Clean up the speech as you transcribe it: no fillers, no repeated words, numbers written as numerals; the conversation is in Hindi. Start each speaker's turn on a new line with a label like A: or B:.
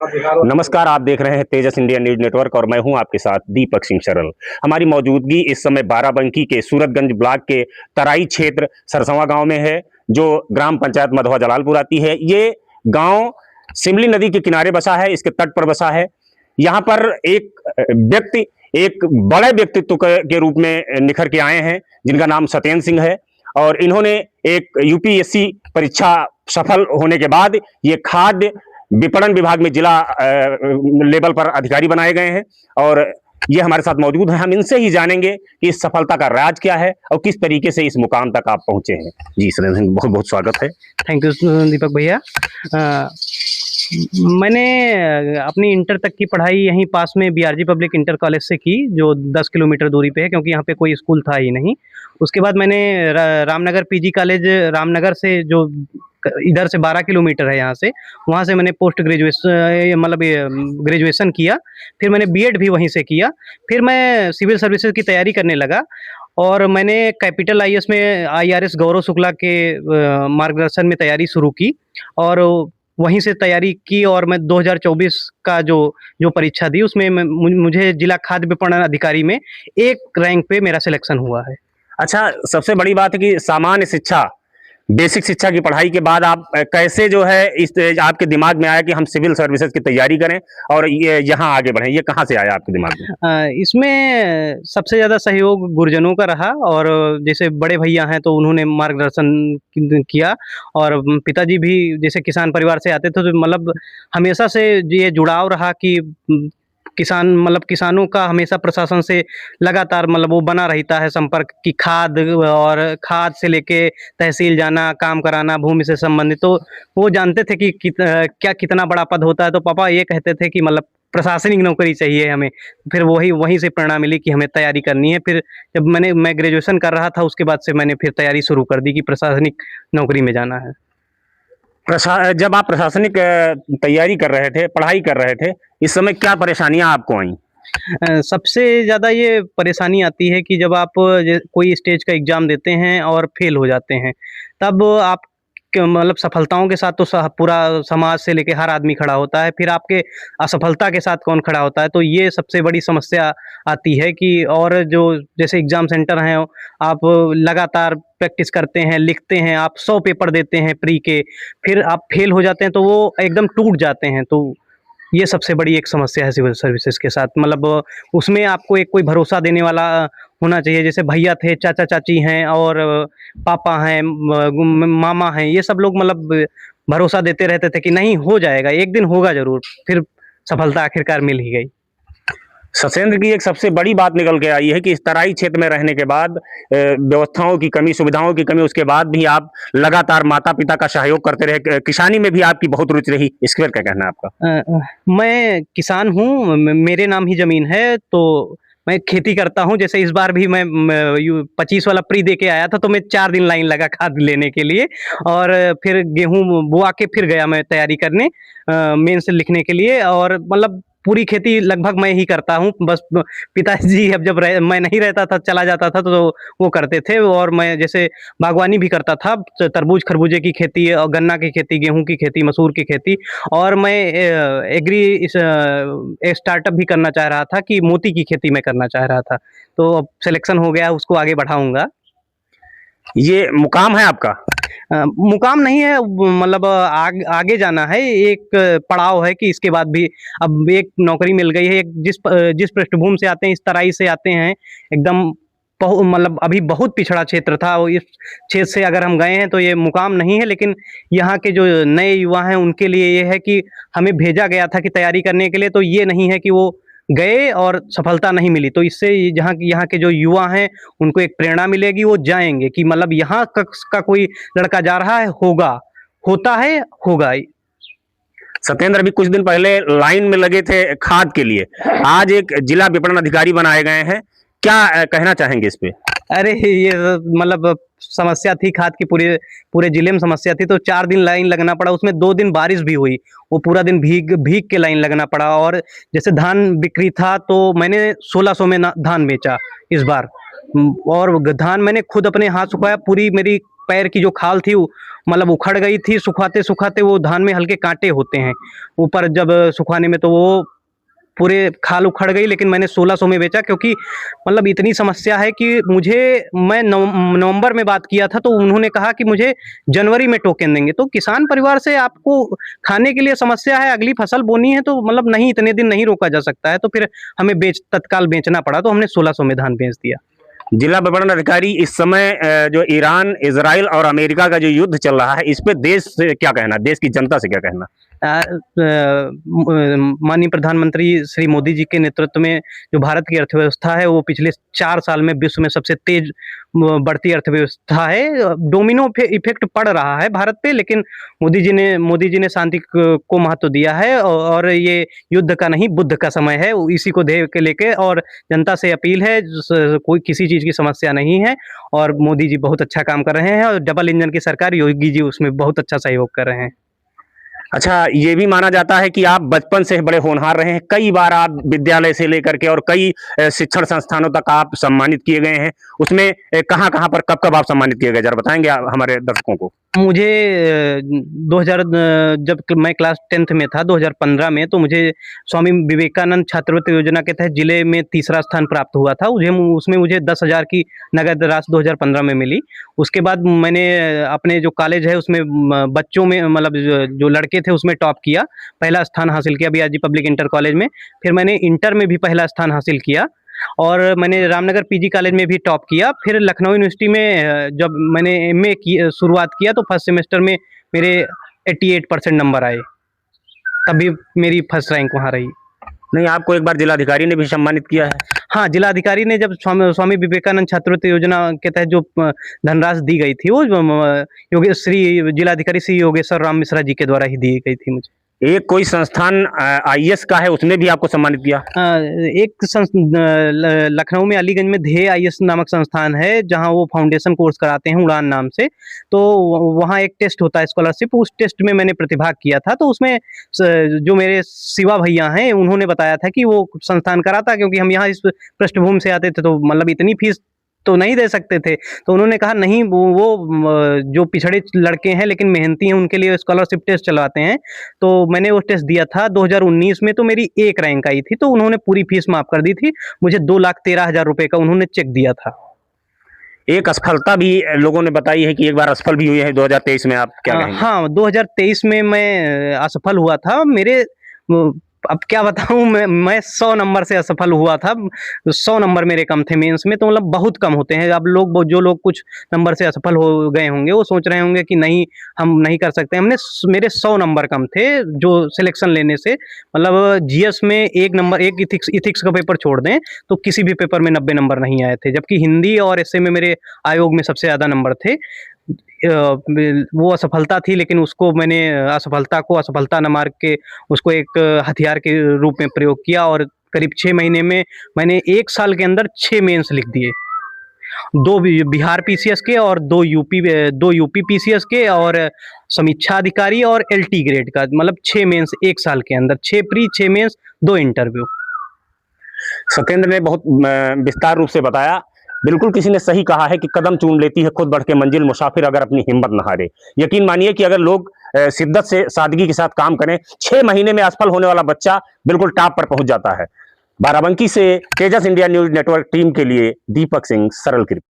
A: नमस्कार, आप देख रहे हैं तेजस इंडिया न्यूज नेटवर्क और मैं हूं आपके साथ दीपक सिंह सरल। हमारी मौजूदगी इस समय बाराबंकी के सूरतगंज ब्लॉक के तराई क्षेत्र सरसवा गांव में है, जो ग्राम पंचायत मधवा जलालपुर आती है। ये गांव सिमली नदी के किनारे बसा है, इसके तट पर बसा है। यहाँ पर एक व्यक्ति एक बड़े व्यक्तित्व के रूप में निखर के आए हैं, जिनका नाम सत्येंद्र सिंह है। और इन्होंने एक यूपीएससी परीक्षा सफल होने के बाद ये खाद्य विपणन विभाग में जिला लेवल पर अधिकारी बनाए गए हैं और ये हमारे साथ मौजूद हैं। हम इनसे ही जानेंगे कि इस सफलता का राज क्या है और किस तरीके से इस मुकाम तक आप पहुंचे हैं। जी सर, बहुत बहुत स्वागत है।
B: थैंक यू दीपक भैया। मैंने अपनी इंटर तक की पढ़ाई यहीं पास में बीआरजी पब्लिक इंटर कॉलेज से की, जो 10 किलोमीटर दूरी पे है, क्योंकि यहाँ पे कोई स्कूल था ही नहीं। उसके बाद मैंने रामनगर पीजी कॉलेज रामनगर से, जो इधर से 12 किलोमीटर है यहाँ से, वहाँ से मैंने पोस्ट ग्रेजुएशन मतलब ग्रेजुएशन किया। फिर मैंने बीएड भी वहीं से किया। फिर मैं सिविल सर्विसेज की तैयारी करने लगा और मैंने कैपिटल आईएएस में आईआरएस गौरव शुक्ला के मार्गदर्शन में तैयारी शुरू की और वहीं से तैयारी की। और मैं 2024 का जो परीक्षा दी, उसमें मुझे जिला खाद्य विपणन अधिकारी में 1 रैंक पे मेरा सिलेक्शन हुआ है।
A: अच्छा, सबसे बड़ी बात है कि सामान्य शिक्षा, बेसिक शिक्षा की पढ़ाई के बाद आप कैसे जो है इस आपके दिमाग में आया कि हम सिविल सर्विसेज की तैयारी करें और ये यहाँ आगे बढ़ें? ये कहाँ से आया आपके दिमाग में?
B: इसमें सबसे ज़्यादा सहयोग गुरुजनों का रहा, और जैसे बड़े भैया हैं तो उन्होंने मार्गदर्शन किया, और पिताजी भी जैसे किसान परिवार से आते थे, तो मतलब हमेशा से ये जुड़ाव रहा कि किसानों का हमेशा प्रशासन से लगातार वो बना रहता है संपर्क, की खाद से लेके तहसील जाना, काम कराना, भूमि से संबंधित। तो वो जानते थे कि कितना बड़ा पद होता है। तो पापा ये कहते थे कि प्रशासनिक नौकरी चाहिए हमें। फिर वहीं से प्रेरणा मिली कि हमें तैयारी करनी है। फिर जब मैं ग्रेजुएशन कर रहा था, उसके बाद से मैंने फिर तैयारी शुरू कर दी कि प्रशासनिक नौकरी में जाना है।
A: जब आप प्रशासनिक तैयारी कर रहे थे, पढ़ाई कर रहे थे, इस समय क्या परेशानियां आपको आई?
B: सबसे ज़्यादा ये परेशानी आती है कि जब आप कोई स्टेज का एग्ज़ाम देते हैं और फेल हो जाते हैं, तब आप सफलताओं के साथ तो पूरा समाज से लेके हर आदमी खड़ा होता है, फिर आपके असफलता के साथ कौन खड़ा होता है? तो ये सबसे बड़ी समस्या आती है कि, और जो जैसे एग्ज़ाम सेंटर हैं, आप लगातार प्रैक्टिस करते हैं, लिखते हैं, आप 100 पेपर देते हैं प्री के, फिर आप फेल हो जाते हैं तो वो एकदम टूट जाते हैं। तो ये सबसे बड़ी एक समस्या है सिविल सर्विसेज के साथ। उसमें आपको एक कोई भरोसा देने वाला होना चाहिए। जैसे भैया थे, चाचा चाची हैं और पापा हैं, मामा हैं, ये सब लोग भरोसा देते रहते थे कि नहीं, हो जाएगा, एक दिन होगा जरूर। फिर सफलता आखिरकार मिल ही गई।
A: सत्येंद्र की एक सबसे बड़ी बात निकल के आई है कि इस तराई क्षेत्र में रहने के बाद व्यवस्थाओं की कमी, सुविधाओं की कमी, उसके बाद भी आप लगातार माता पिता का सहयोग करते रहे, किसानी में भी आपकी बहुत रुचि रही। इसके बारे में क्या कहना है आपका?
B: मैं किसान हूँ, मेरे नाम ही जमीन है, तो मैं खेती करता हूँ। जैसे इस बार भी मैं 25 वाला प्री दे के आया था, तो मैं 4 दिन लाइन लगा खाद लेने के लिए, और फिर गेहूँ बुआ के फिर गया मैं तैयारी करने मेंस लिखने के लिए। और पूरी खेती लगभग मैं ही करता हूँ। बस पिताजी अब जब मैं नहीं रहता था, चला जाता था, तो वो करते थे। और मैं जैसे बागवानी भी करता था, तरबूज खरबूजे की खेती और गन्ना की खेती, गेहूं की खेती, मसूर की खेती। और मैं एक स्टार्टअप भी करना चाह रहा था कि मोती की खेती मैं करना चाह रहा था। तो अब सिलेक्शन हो गया, उसको आगे बढ़ाऊंगा।
A: ये मुकाम है आपका?
B: मुकाम नहीं है, आगे जाना है। एक पड़ाव है कि इसके बाद भी अब एक नौकरी मिल गई है। जिस पृष्ठभूमि से आते हैं, इस तराई से आते हैं, एकदम अभी बहुत पिछड़ा क्षेत्र था। इस क्षेत्र से अगर हम गए हैं तो ये मुकाम नहीं है, लेकिन यहाँ के जो नए युवा हैं उनके लिए ये है कि हमें भेजा गया था कि तैयारी करने के लिए। तो ये नहीं है कि वो गए और सफलता नहीं मिली। तो इससे यहाँ के जो युवा हैं उनको एक प्रेरणा मिलेगी, वो जाएंगे कि यहाँ का कोई लड़का जा रहा है, होता है, होगा।
A: सत्येंद्र, अभी कुछ दिन पहले लाइन में लगे थे खाद के लिए, आज एक जिला विपणन अधिकारी बनाए गए हैं, क्या कहना चाहेंगे इस पे?
B: अरे ये समस्या थी खाद की, पूरे जिले में समस्या थी। तो 4 दिन लाइन लगना पड़ा, उसमें 2 दिन बारिश भी हुई, वो पूरा दिन भीग के लाइन लगना पड़ा। और जैसे धान बिक्री था, तो मैंने 1600 में धान बेचा इस बार। और धान मैंने खुद अपने हाथ सुखाया, पूरी मेरी पैर की जो खाल थी वो मतलब उखड़ गई थी, सुखाते सुखाते वो धान में हल्के कांटे होते हैं ऊपर जब सुखाने में, तो वो पूरे खाल उखड़ गई। लेकिन मैंने 1600 में बेचा, क्योंकि मतलब इतनी समस्या है कि मुझे, मैं नवंबर में बात किया था तो उन्होंने कहा कि मुझे जनवरी में टोकन देंगे। तो किसान परिवार से आपको खाने के लिए समस्या है, अगली फसल बोनी है तो मतलब नहीं, इतने दिन नहीं रोका जा सकता है, तो फिर हमें तत्काल बेचना पड़ा, तो हमने 1600 में धान बेच दिया।
A: जिला विपणन अधिकारी, इस समय जो ईरान, इजराइल और अमेरिका का जो युद्ध चल रहा है, इस पे देश से क्या कहना, देश की जनता से क्या कहना?
B: माननीय प्रधानमंत्री श्री मोदी जी के नेतृत्व में जो भारत की अर्थव्यवस्था है वो पिछले 4 साल में विश्व में सबसे तेज बढ़ती अर्थव्यवस्था है। डोमिनो इफेक्ट पड़ रहा है भारत पे, लेकिन मोदी जी ने शांति को महत्व दिया है, और ये युद्ध का नहीं बुद्ध का समय है, इसी को ध्येय के लेके, और जनता से अपील है, कोई किसी चीज़ की समस्या नहीं है, और मोदी जी बहुत अच्छा काम कर रहे हैं, और डबल इंजन की सरकार योगी जी उसमें बहुत अच्छा सहयोग कर रहे हैं।
A: अच्छा, ये भी माना जाता है कि आप बचपन से बड़े होनहार रहे हैं, कई बार आप विद्यालय से लेकर के और कई शिक्षण संस्थानों तक आप सम्मानित किए गए हैं। उसमें कहाँ कहाँ पर कब कब आप सम्मानित किए गए, जरा बताएंगे आप हमारे दर्शकों को?
B: मुझे 2000 जब मैं क्लास 10th में था 2015 में, तो मुझे स्वामी विवेकानंद छात्रवृत्ति योजना के तहत जिले में तीसरा स्थान प्राप्त हुआ था। उसमें मुझे 10,000 की नगद राशि 2015 में मिली। उसके बाद मैंने अपने जो कॉलेज है उसमें बच्चों में मतलब जो लड़के थे उसमें टॉप किया, पहला स्थान हासिल किया बीआरजी पब्लिक इंटर कॉलेज में। फिर मैंने इंटर में भी पहला स्थान हासिल किया, और मैंने रामनगर पीजी कॉलेज में भी टॉप किया। फिर लखनऊ यूनिवर्सिटी में जब मैंने एमए की शुरुआत किया तो फर्स्ट सेमेस्टर में मेरे 88% नंबर आए, तभी मेरी फर्स्ट रैंक वहाँ रही।
A: नहीं, आपको एक बार जिलाधिकारी ने भी सम्मानित किया है?
B: हाँ, जिलाधिकारी ने जब स्वामी विवेकानंद छात्रवृत्ति योजना के तहत जो धनराशि दी गई थी, वो जिलाधिकारी श्री योगेश्वर राम मिश्रा जी के द्वारा ही दी गई थी मुझे।
A: एक कोई संस्थान आईएएस का है, उसने भी आपको सम्मानित किया?
B: एक लखनऊ में अलीगंज में ध्येय आईएएस नामक संस्थान है, जहां वो फाउंडेशन कोर्स कराते हैं उड़ान नाम से। तो वहां एक टेस्ट होता है स्कॉलरशिप, उस टेस्ट में मैंने प्रतिभाग किया था। तो उसमें जो मेरे शिवा भैया हैं उन्होंने बताया था कि वो संस्थान कराता, क्योंकि हम यहाँ इस पृष्ठभूमि से आते थे तो मतलब इतनी फीस तो नहीं दे सकते थे। तो उन्होंने कहा नहीं, वो जो पिछड़े लड़के हैं लेकिन मेहनती हैं उनके लिए स्कॉलरशिप टेस्ट चलवाते हैं। तो मैंने वो टेस्ट दिया था 2019 में, तो मेरी 1 रैंक आई थी, तो उन्होंने पूरी फीस माफ कर दी थी। मुझे 2,13,000 रुपए का उन्होंने चेक दिया था।
A: एक असफलता भी लोगों ने बताई है कि एक बार असफल भी हुई है 2023 में, आप क्या कहेंगे?
B: हाँ, 2023 में मैं असफल हुआ था। मेरे अब क्या बताऊँ, मैं 100 नंबर से असफल हुआ था। 100 नंबर मेरे कम थे मेंस में, तो मतलब बहुत कम होते हैं। अब जो लोग कुछ नंबर से असफल हो गए होंगे वो सोच रहे होंगे कि नहीं, हम नहीं कर सकते। मेरे 100 नंबर कम थे जो सिलेक्शन लेने से, मतलब जीएस में 1 नंबर, एक इथिक्स का पेपर छोड़ दें तो किसी भी पेपर में 90 नंबर नहीं आए थे, जबकि हिंदी और एसए में मेरे आयोग में सबसे ज़्यादा नंबर थे। वो असफलता थी, लेकिन उसको मैंने असफलता को असफलता न मार के उसको एक हथियार के रूप में प्रयोग किया, और करीब 6 महीने में मैंने 1 साल के अंदर 6 मेंस लिख दिए। 2 बिहार पीसीएस के और 2 यूपी पीसीएस के, और समीक्षा अधिकारी और एलटी ग्रेड का, मतलब 6 मेंस 1 साल के अंदर, 6 प्री, 6 मेंस, 2 इंटरव्यू।
A: सत्येंद्र ने बहुत विस्तार रूप से बताया। बिल्कुल किसी ने सही कहा है कि कदम चूम लेती है खुद बढ़ के मंजिल, मुसाफिर अगर अपनी हिम्मत न हारे। यकीन मानिए कि अगर लोग शिद्दत से, सादगी के साथ काम करें, 6 महीने में असफल होने वाला बच्चा बिल्कुल टॉप पर पहुंच जाता है। बाराबंकी से तेजस इंडिया न्यूज नेटवर्क टीम के लिए दीपक सिंह, सरल की रिपोर्ट।